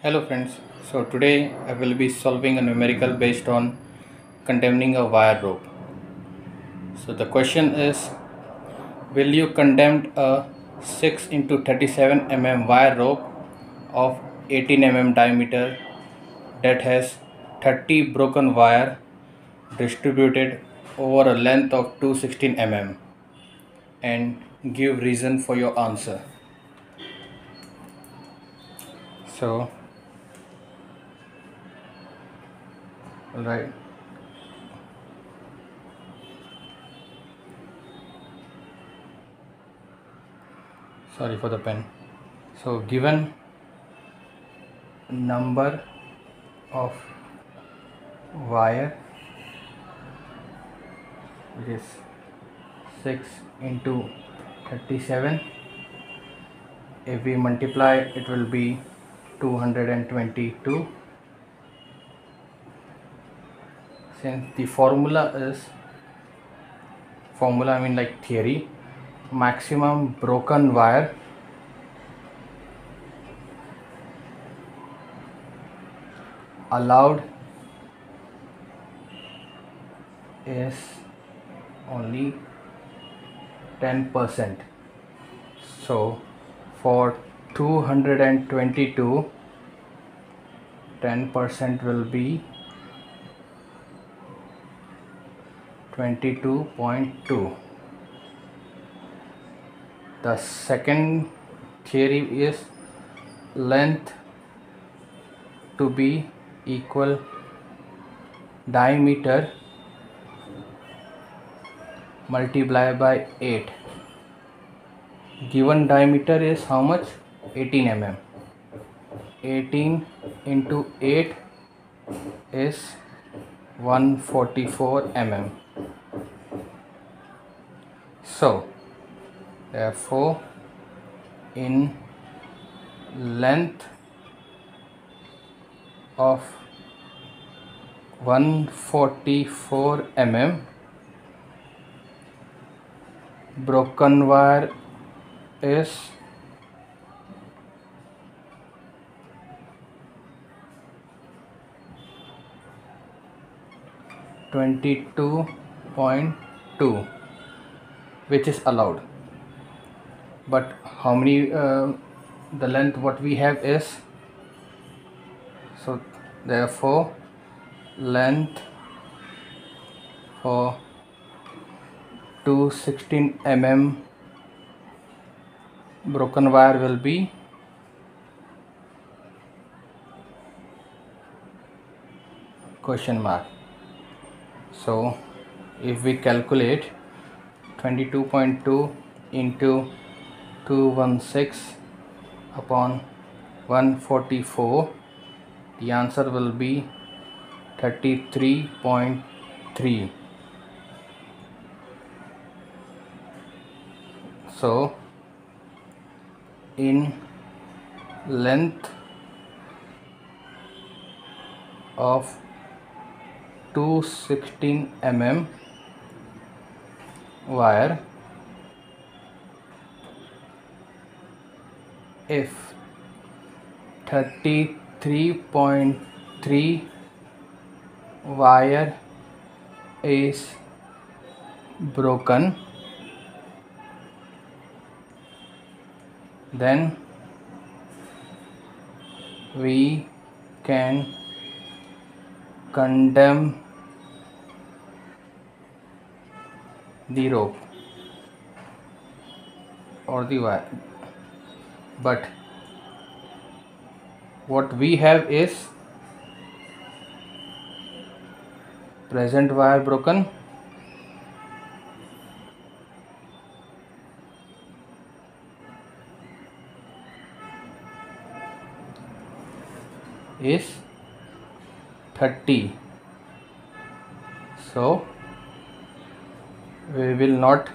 Hello friends, so today I will be solving a numerical based on condemning a wire rope. So the question is, will you condemn a 6 into 37 mm wire rope of 18 mm diameter that has 30 broken wire distributed over a length of 216 mm and give reason for your answer. So, alright. Sorry for the pen. So given number of wire, which is 6 into 37, if we multiply it will be 222. Since the formula I mean like theory, maximum broken wire allowed is only 10%. So for 222, 10% will be 22.2. The second theory is length to be equal diameter multiplied by 8. Given diameter is how much? 18 mm. 18 into 8 is 144 mm. So therefore in length of 144 mm, broken wire is 22.2, which is allowed. But how many the length what we have is, so therefore length for 216 mm broken wire will be question mark. So if we calculate 22.2 into 216 upon 144, the answer will be 33.3. So in length of 216 mm wire, if 33.3 wire is broken, then we can condemn the rope or the wire. But what we have is present wire broken, is 30. So we will not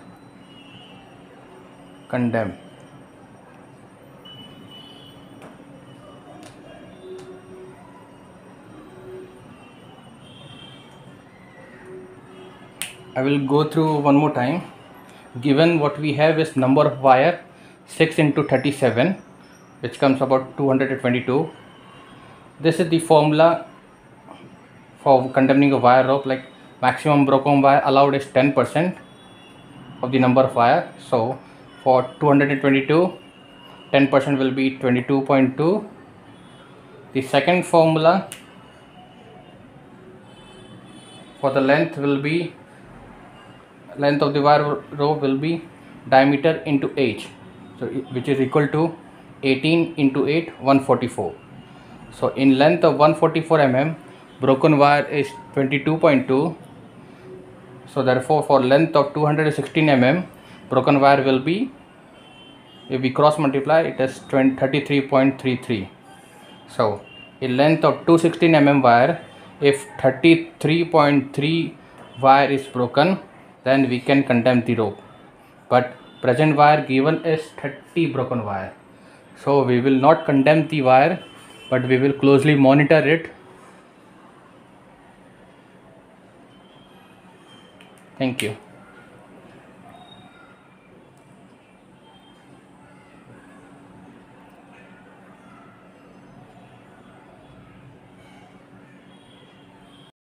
condemn. I will go through one more time. Given what we have is number of wire 6 into 37, which comes about 222. This is the formula for condemning a wire rope. Like maximum broken wire allowed is 10% of the number of wire. So for 222, 10% will be 22.2. The second formula for the length will be, length of the wire rope will be diameter into h, so which is equal to 18 into 8, 144. So in length of 144 mm, broken wire is 22.2. So therefore for length of 216 mm, broken wire will be, if we cross multiply, it is 33.33. So in length of 216 mm wire, if 33.3 wire is broken, then we can condemn the rope. But present wire given is 30 broken wire. So we will not condemn the wire, but we will closely monitor it. Thank you.